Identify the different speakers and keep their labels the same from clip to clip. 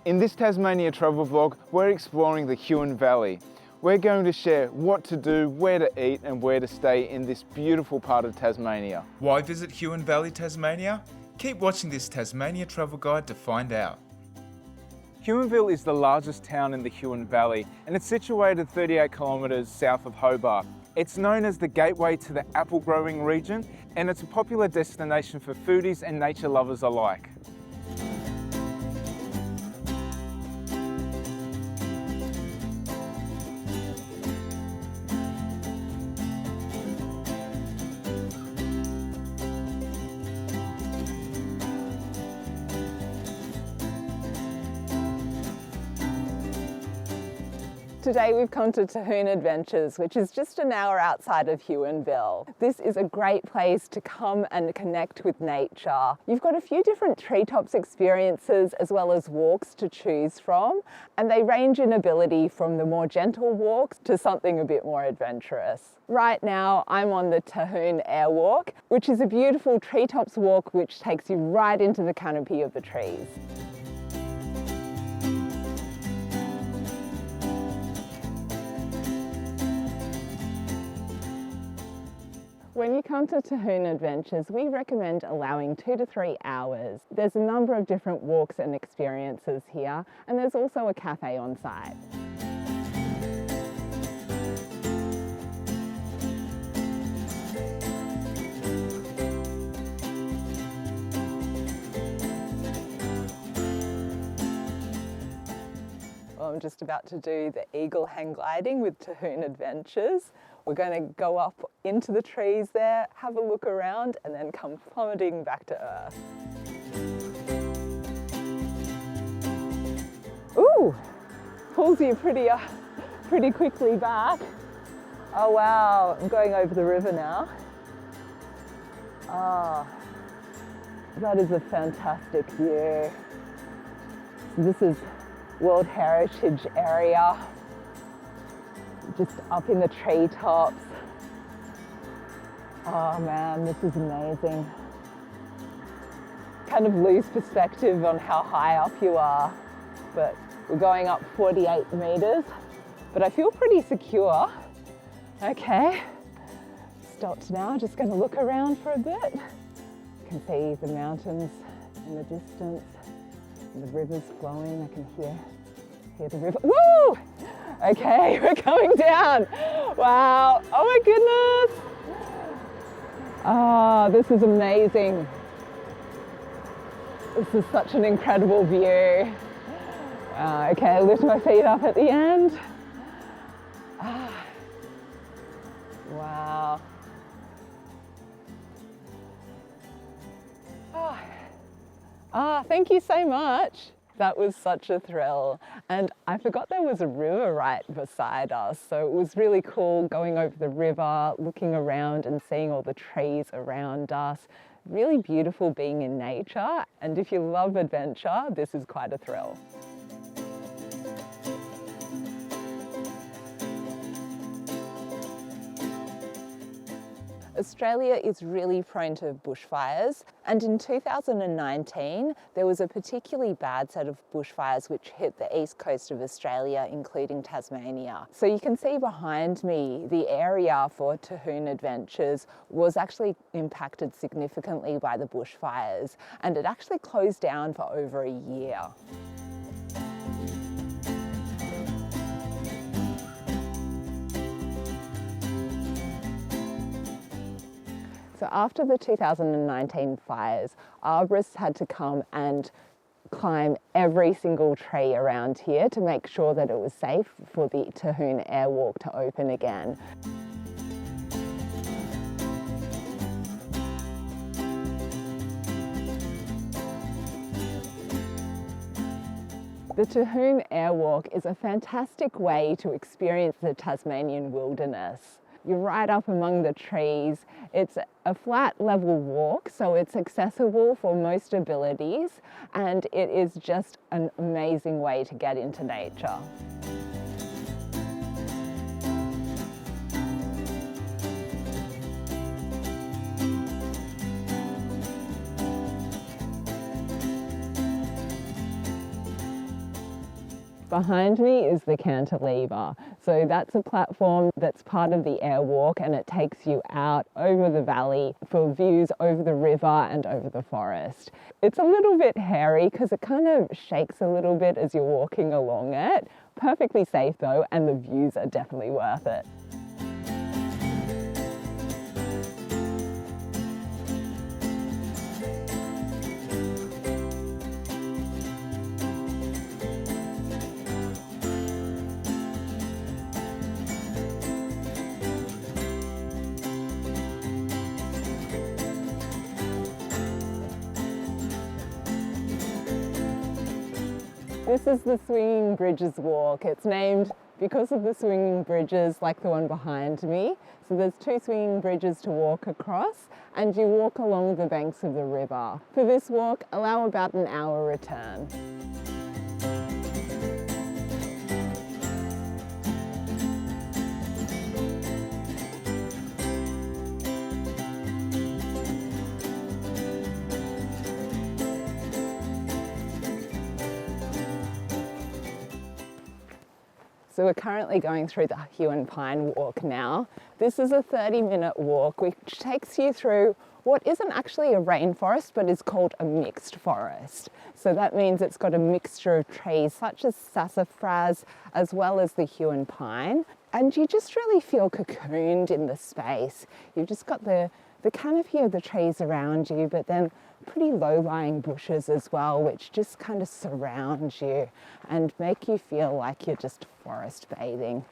Speaker 1: In this Tasmania travel vlog, we're exploring the Huon Valley. We're going to share what to do, where to eat and where to stay in this beautiful part of Tasmania.
Speaker 2: Why visit Huon Valley Tasmania? Keep watching this Tasmania travel guide to find out.
Speaker 1: Huonville is the largest town in the Huon Valley and it's situated 38 kilometres south of Hobart. It's known as the gateway to the apple growing region and it's a popular destination for foodies and nature lovers alike.
Speaker 3: Today we've come to Tahune Adventures, which is just an hour outside of Huonville. This is a great place to come and connect with nature. You've got a few different treetops experiences as well as walks to choose from, and they range in ability from the more gentle walks to something a bit more adventurous. Right now I'm on the Tahune Airwalk, which is a beautiful treetops walk which takes you right into the canopy of the trees. When you come to Tahune Adventures, we recommend allowing 2 to 3 hours. There's a number of different walks and experiences here, and there's also a cafe on site. Well, I'm just about to do the eagle hang gliding with Tahune Adventures. We're going to go up into the trees there, have a look around, and then come plummeting back to earth. Ooh, pulls you pretty quickly back. Oh wow, I'm going over the river now. Ah, that is a fantastic view. So this is World Heritage Area. Just up in the treetops. Oh man, this is amazing. Kind of lose perspective on how high up you are, but we're going up 48 meters, but I feel pretty secure. Okay, stopped now, just gonna look around for a bit. You can see the mountains in the distance, and the river's flowing, I can hear the river. Woo! Okay, we're coming down. Wow, oh my goodness. Oh, this is amazing. This is such an incredible view. Okay, I lift my feet up at the end. Wow. Thank you so much. That was such a thrill. And I forgot there was a river right beside us. So it was really cool going over the river, looking around and seeing all the trees around us. Really beautiful being in nature. And if you love adventure, this is quite a thrill. Australia is really prone to bushfires, and in 2019 there was a particularly bad set of bushfires which hit the east coast of Australia, including Tasmania. So you can see behind me the area for Tahune Adventures was actually impacted significantly by the bushfires, and it actually closed down for over a year. So after the 2019 fires, arborists had to come and climb every single tree around here to make sure that it was safe for the Tahune Airwalk to open again. The Tahune Airwalk is a fantastic way to experience the Tasmanian wilderness. You're right up among the trees. It's a flat level walk, so it's accessible for most abilities, and it is just an amazing way to get into nature. Behind me is the cantilever. So that's a platform that's part of the airwalk, and it takes you out over the valley for views over the river and over the forest. It's a little bit hairy because it kind of shakes a little bit as you're walking along it. Perfectly safe though, and the views are definitely worth it. This is the Swinging Bridges Walk. It's named because of the swinging bridges like the one behind me. So there's 2 swinging bridges to walk across, and you walk along the banks of the river. For this walk, allow about an hour return. So we're currently going through the Huon Pine Walk now. This is a 30-minute walk which takes you through what isn't actually a rainforest but is called a mixed forest. So that means it's got a mixture of trees such as sassafras as well as the Huon pine. And you just really feel cocooned in the space. You've just got the canopy of the trees around you, but then pretty low-lying bushes as well, which just kind of surround you and make you feel like you're just forest bathing.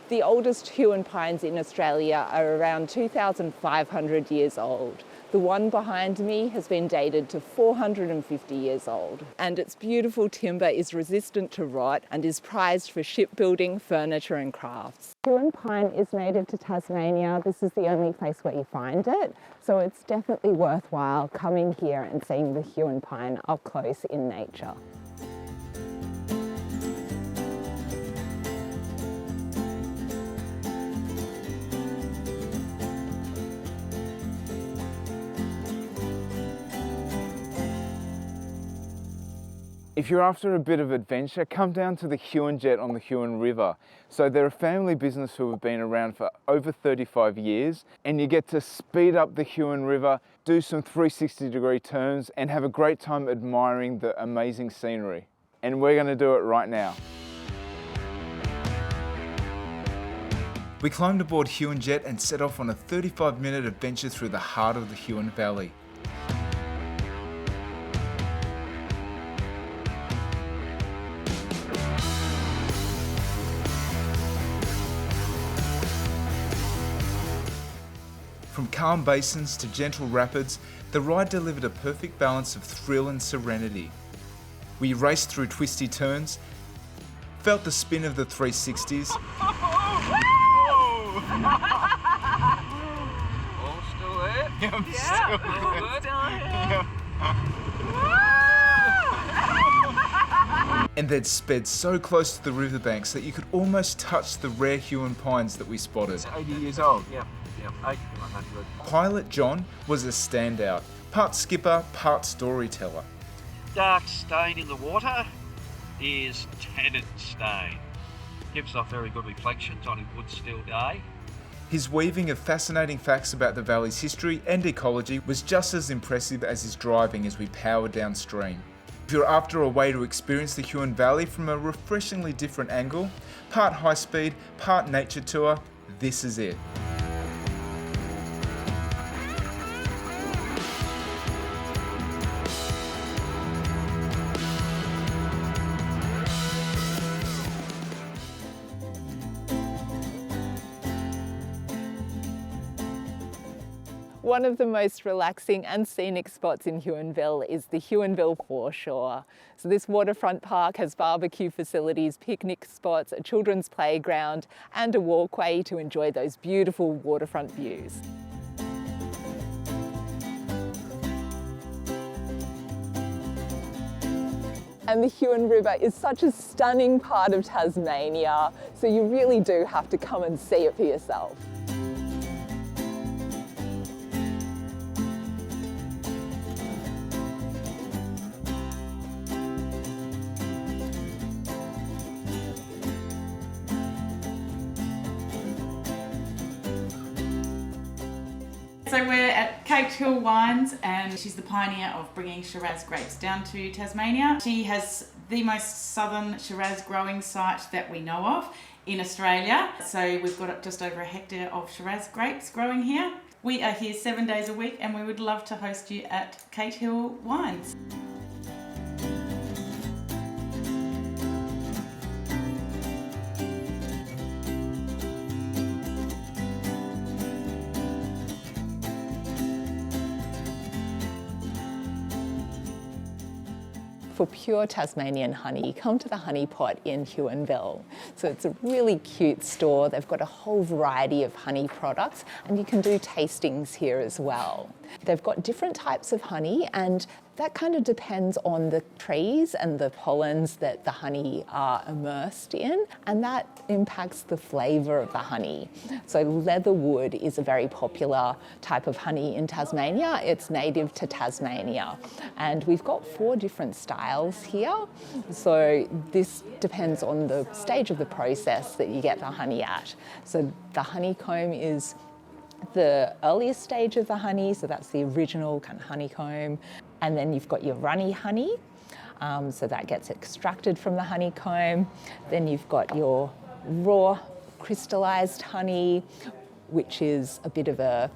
Speaker 3: The oldest Huon pines in Australia are around 2,500 years old. The one behind me has been dated to 450 years old, and its beautiful timber is resistant to rot and is prized for shipbuilding, furniture and crafts. Huon pine is native to Tasmania. This is the only place where you find it, so it's definitely worthwhile coming here and seeing the Huon pine up close in nature.
Speaker 1: If you're after a bit of adventure, come down to the Huon Jet on the Huon River. So they're a family business who have been around for over 35 years, and you get to speed up the Huon River, do some 360-degree turns, and have a great time admiring the amazing scenery. And we're going to do it right now.
Speaker 2: We climbed aboard Huon Jet and set off on a 35-minute adventure through the heart of the Huon Valley. From calm basins to gentle rapids, the ride delivered a perfect balance of thrill and serenity. We raced through twisty turns, felt the spin of the 360s,
Speaker 4: All still there?
Speaker 1: Yeah, I'm
Speaker 2: and then sped so close to the riverbanks that you could almost touch the rare Huon pines that we spotted.
Speaker 4: It's 80 years old. Yeah, 80, 100.
Speaker 2: Pilot John was a standout, part skipper, part storyteller.
Speaker 5: Dark stain in the water is tannate stain. Gives off very good reflections on a good still day.
Speaker 2: His weaving of fascinating facts about the valley's history and ecology was just as impressive as his driving as we powered downstream. If you're after a way to experience the Huon Valley from a refreshingly different angle, part high speed, part nature tour, this is it.
Speaker 3: One of the most relaxing and scenic spots in Huonville is the Huonville Foreshore. So this waterfront park has barbecue facilities, picnic spots, a children's playground and a walkway to enjoy those beautiful waterfront views. And the Huon River is such a stunning part of Tasmania, so you really do have to come and see it for yourself.
Speaker 6: So we're at Kate Hill Wines, and she's the pioneer of bringing Shiraz grapes down to Tasmania. She has the most southern Shiraz growing site that we know of in Australia. So we've got just over a hectare of Shiraz grapes growing here. We are here 7 days a week, and we would love to host you at Kate Hill Wines.
Speaker 3: For pure Tasmanian honey, come to the Honey Pot in Huonville. So it's a really cute store. They've got a whole variety of honey products, and you can do tastings here as well. They've got different types of honey, and that kind of depends on the trees and the pollens that the honey are immersed in, and that impacts the flavour of the honey. So leatherwood is a very popular type of honey in Tasmania. It's native to Tasmania, and we've got 4 different styles here. So this depends on the stage of the process that you get the honey at. So the honeycomb is the earliest stage of the honey, so that's the original kind of honeycomb. And then you've got your runny honey, so that gets extracted from the honeycomb. Then you've got your raw crystallized honey, which is a bit of a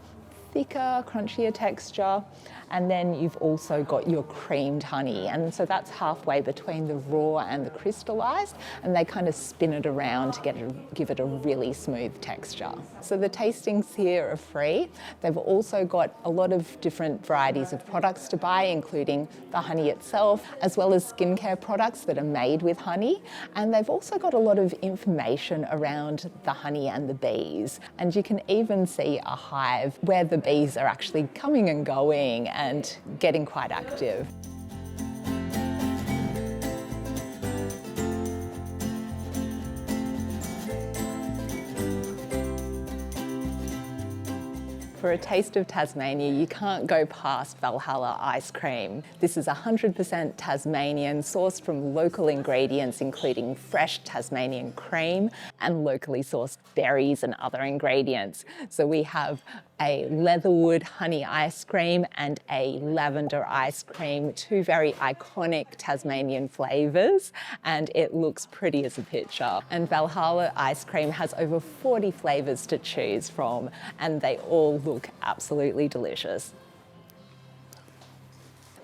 Speaker 3: thicker, crunchier texture. And then you've also got your creamed honey, and so that's halfway between the raw and the crystallized, and they kind of spin it around to give it a really smooth texture. So the tastings here are free. They've also got a lot of different varieties of products to buy, including the honey itself, as well as skincare products that are made with honey. And they've also got a lot of information around the honey and the bees. And you can even see a hive where the bees are actually coming and going and getting quite active. For a taste of Tasmania, you can't go past Valhalla Ice Cream. This is 100% Tasmanian, sourced from local ingredients, including fresh Tasmanian cream and locally sourced berries and other ingredients. So we have a leatherwood honey ice cream and a lavender ice cream, 2 very iconic Tasmanian flavours, and it looks pretty as a picture. And Valhalla Ice Cream has over 40 flavours to choose from, and they all look absolutely delicious.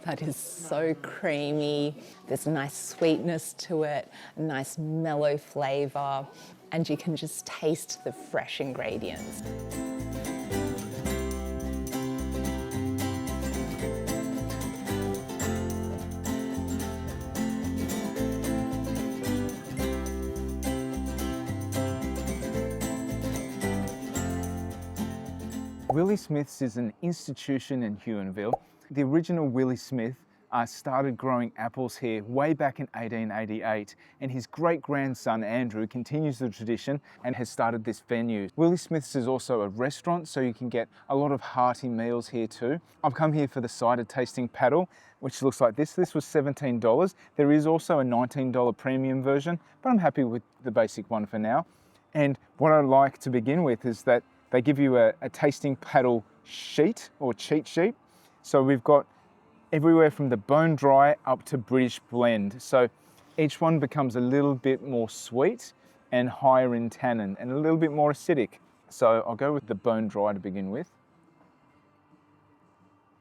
Speaker 3: That is so creamy. There's a nice sweetness to it, a nice mellow flavour, and you can just taste the fresh ingredients.
Speaker 1: Willie Smith's is an institution in Huonville. The original Willie Smith started growing apples here way back in 1888, and his great-grandson Andrew continues the tradition and has started this venue. Willie Smith's is also a restaurant, so you can get a lot of hearty meals here too. I've come here for the cider tasting paddle, which looks like this. This was $17. There is also a $19 premium version, but I'm happy with the basic one for now. And what I like to begin with is that they give you a tasting paddle sheet or cheat sheet. So we've got everywhere from the bone dry up to British blend. So each one becomes a little bit more sweet and higher in tannin and a little bit more acidic. So I'll go with the bone dry to begin with.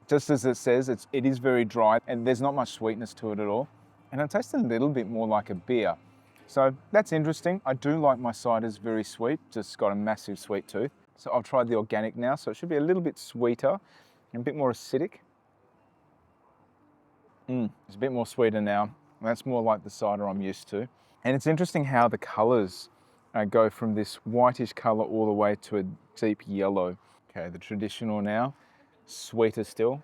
Speaker 1: Just as it says, it is very dry and there's not much sweetness to it at all. And it tastes a little bit more like a beer. So that's interesting. I do like my ciders very sweet, just got a massive sweet tooth. So I'll try the organic now, so it should be a little bit sweeter and a bit more acidic. It's a bit more sweeter now. That's more like the cider I'm used to. And it's interesting how the colours go from this whitish colour all the way to a deep yellow. Okay, the traditional now, sweeter still.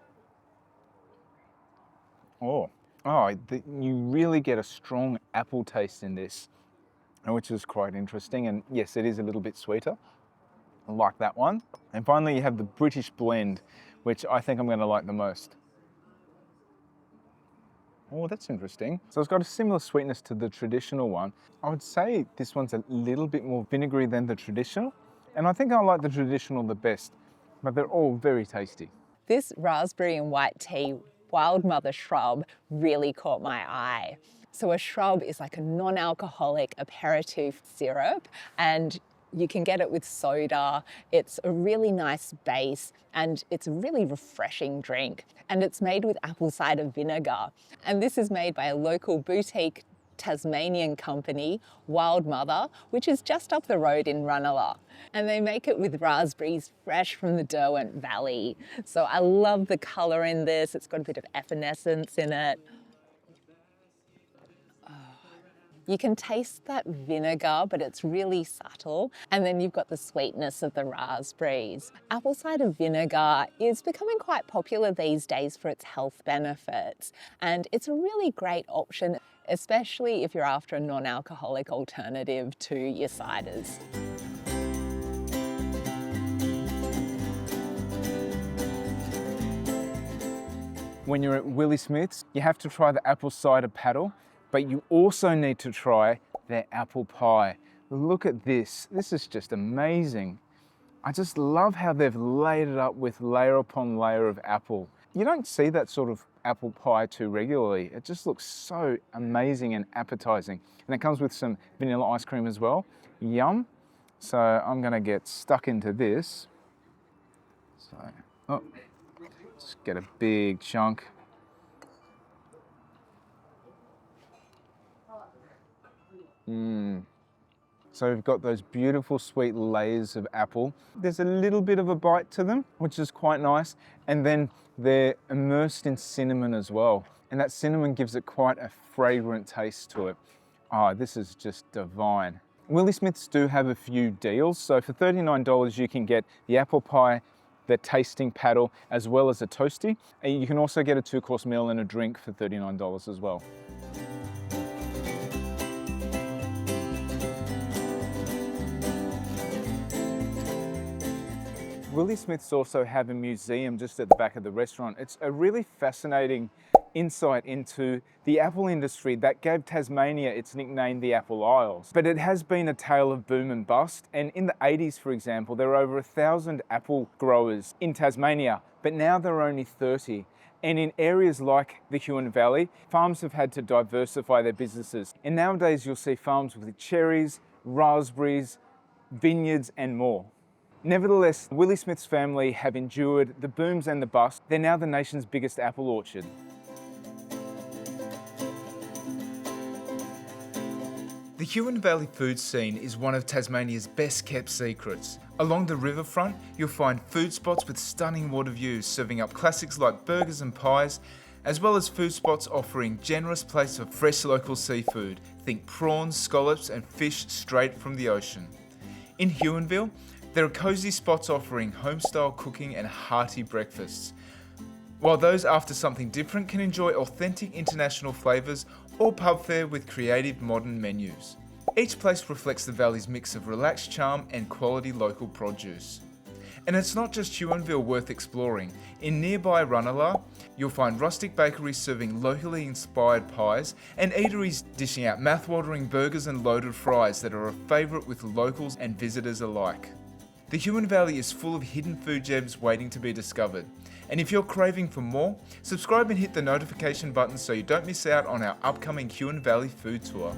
Speaker 1: You really get a strong apple taste in this, which is quite interesting. And yes, it is a little bit sweeter. I like that one. And finally, you have the British blend, which I think I'm going to like the most. Oh, that's interesting. So it's got a similar sweetness to the traditional one. I would say this one's a little bit more vinegary than the traditional. And I think I like the traditional the best. but they're all very tasty.
Speaker 3: This raspberry and white tea wild mother shrub really caught my eye. So a shrub is like a non-alcoholic aperitif syrup, and you can get it with soda. It's a really nice base and it's a really refreshing drink. And it's made with apple cider vinegar. And this is made by a local boutique Tasmanian company, Wild Mother, which is just up the road in Runela. And they make it with raspberries fresh from the Derwent Valley. So I love the colour in this. It's got a bit of effervescence in it. You can taste that vinegar, but it's really subtle. And then you've got the sweetness of the raspberries. Apple cider vinegar is becoming quite popular these days for its health benefits. And it's a really great option, especially if you're after a non-alcoholic alternative to your ciders.
Speaker 1: When you're at Willie Smith's, you have to try the apple cider paddle, but you also need to try their apple pie. Look at this. This is just amazing. I just love how they've laid it up with layer upon layer of apple. You don't see that sort of apple pie too regularly. It just looks so amazing and appetizing. And it comes with some vanilla ice cream as well. Yum. So I'm gonna get stuck into this. So, just get a big chunk. So we've got those beautiful sweet layers of apple. There's a little bit of a bite to them, which is quite nice. And then they're immersed in cinnamon as well. And that cinnamon gives it quite a fragrant taste to it. Oh, this is just divine. Willie Smith's do have a few deals. So for $39, you can get the apple pie, the tasting paddle, as well as a toasty. And you can also get a 2-course meal and a drink for $39 as well. Willie Smith's also have a museum just at the back of the restaurant. It's a really fascinating insight into the apple industry that gave Tasmania its nickname, the Apple Isles. But it has been a tale of boom and bust. And in the 80s, for example, there were over 1,000 apple growers in Tasmania, but now there are only 30. And in areas like the Huon Valley, farms have had to diversify their businesses. And nowadays you'll see farms with cherries, raspberries, vineyards and more. Nevertheless, Willie Smith's family have endured the booms and the busts. They're now the nation's biggest apple orchard.
Speaker 2: The Huon Valley food scene is one of Tasmania's best kept secrets. Along the riverfront, you'll find food spots with stunning water views serving up classics like burgers and pies, as well as food spots offering generous plates of fresh local seafood. Think prawns, scallops and fish straight from the ocean. In Huonville, there are cosy spots offering home-style cooking and hearty breakfasts, while those after something different can enjoy authentic international flavours or pub fare with creative modern menus. Each place reflects the valley's mix of relaxed charm and quality local produce. And it's not just Huonville worth exploring. In nearby Runela, you'll find rustic bakeries serving locally inspired pies and eateries dishing out mouth-watering burgers and loaded fries that are a favourite with locals and visitors alike. The Huon Valley is full of hidden food gems waiting to be discovered. And if you're craving for more, subscribe and hit the notification button so you don't miss out on our upcoming Huon Valley food tour.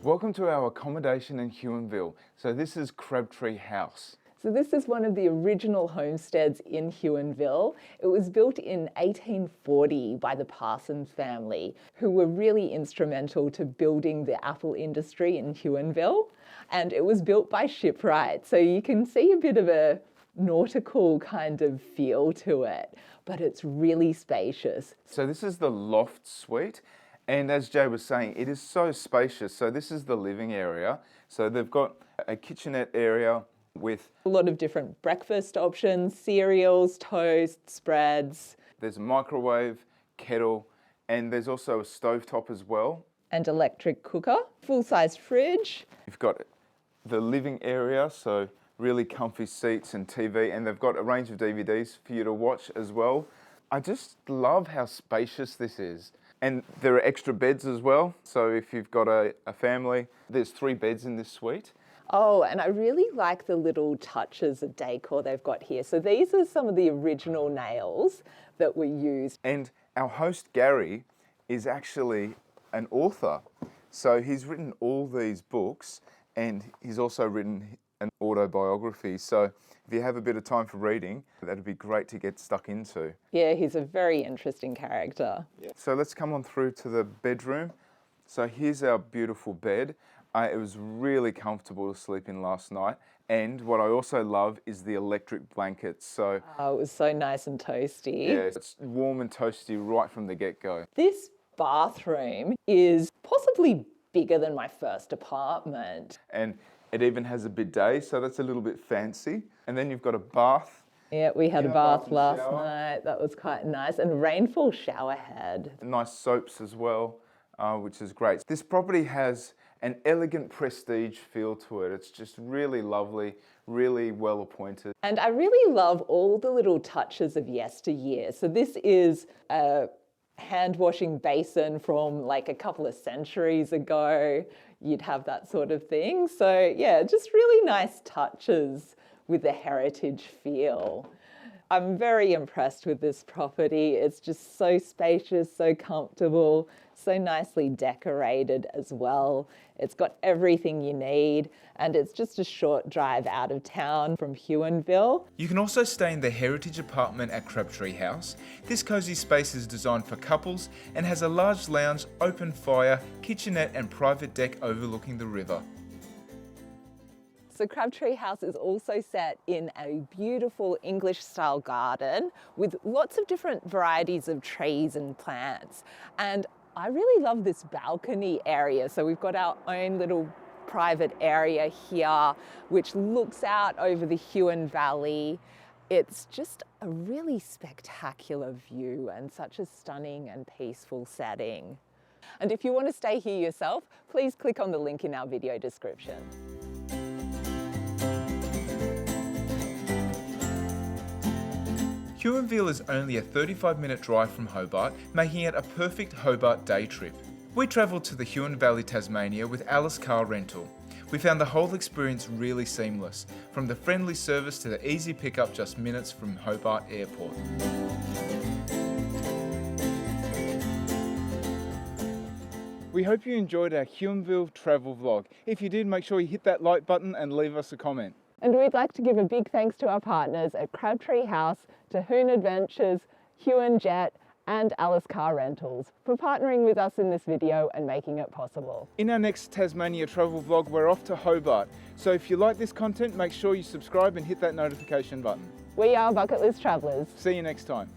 Speaker 1: Welcome to our accommodation in Huonville. So this is Crabtree House.
Speaker 3: So this is one of the original homesteads in Huonville. It was built in 1840 by the Parsons family, who were really instrumental to building the apple industry in Huonville. And it was built by shipwright, so you can see a bit of a nautical kind of feel to it, but it's really spacious.
Speaker 1: So this is the loft suite. And as Jay was saying, it is so spacious. So this is the living area. So they've got a kitchenette area with
Speaker 3: a lot of different breakfast options, cereals, toast, spreads.
Speaker 1: There's a microwave, kettle, and there's also a stovetop as well.
Speaker 3: And electric cooker, full-size fridge.
Speaker 1: You've got the living area, so really comfy seats and TV, and they've got a range of DVDs for you to watch as well. I just love how spacious this is. And there are extra beds as well. So if you've got a family, there's 3 beds in this suite.
Speaker 3: Oh, and I really like the little touches of decor they've got here. So these are some of the original nails that were used.
Speaker 1: And our host, Gary, is actually an author. So he's written all these books, and he's also written an autobiography. So if you have a bit of time for reading, that'd be great to get stuck into.
Speaker 3: Yeah, he's a very interesting character.
Speaker 1: So let's come on through to the bedroom. So here's our beautiful bed. It was really comfortable to sleep in last night. And what I also love is the electric blankets. So
Speaker 3: Oh, it was so nice and toasty.
Speaker 1: yeah, it's warm and toasty right from the get-go.
Speaker 3: This bathroom is possibly bigger than my first apartment.
Speaker 1: And it even has a bidet, so that's a little bit fancy. And then you've got a bath.
Speaker 3: Yeah, we had a
Speaker 1: Yeah,
Speaker 3: bath
Speaker 1: bath and
Speaker 3: last
Speaker 1: shower.
Speaker 3: night. That was quite nice. And a rainfall shower head.
Speaker 1: Nice soaps as well, which is great. This property has an elegant prestige feel to it. It's just really lovely, really well appointed.
Speaker 3: And I really love all the little touches of yesteryear. So this is a hand washing basin from like a couple of centuries ago. You'd have that sort of thing. So yeah, just really nice touches with the heritage feel. I'm very impressed with this property. It's just so spacious, so comfortable, so nicely decorated as well. It's got everything you need, and it's just a short drive out of town from Huonville.
Speaker 2: You can also stay in the heritage apartment at Crabtree House. This cosy space is designed for couples and has a large lounge, open fire, kitchenette and private deck overlooking the river.
Speaker 3: So Crabtree House is also set in a beautiful English-style garden with lots of different varieties of trees and plants. And I really love this balcony area. So we've got our own little private area here, which looks out over the Huon Valley. It's just a really spectacular view and such a stunning and peaceful setting. And if you want to stay here yourself, please click on the link in our video description.
Speaker 2: Huonville is only a 35-minute drive from Hobart, making it a perfect Hobart day trip. We travelled to the Huon Valley Tasmania with Alice Car Rental. We found the whole experience really seamless, from the friendly service to the easy pickup just minutes from Hobart Airport.
Speaker 1: We hope you enjoyed our Huonville travel vlog. If you did, make sure you hit that like button and leave us a comment.
Speaker 3: And we'd like to give a big thanks to our partners at Crabtree House, Tahune Adventures, Huon Jet, and Alice Car Rentals for partnering with us in this video and making it possible.
Speaker 1: In our next Tasmania travel vlog, we're off to Hobart. So if you like this content, make sure you subscribe and hit that notification button.
Speaker 3: We are Bucket List Travellers.
Speaker 1: See you next time.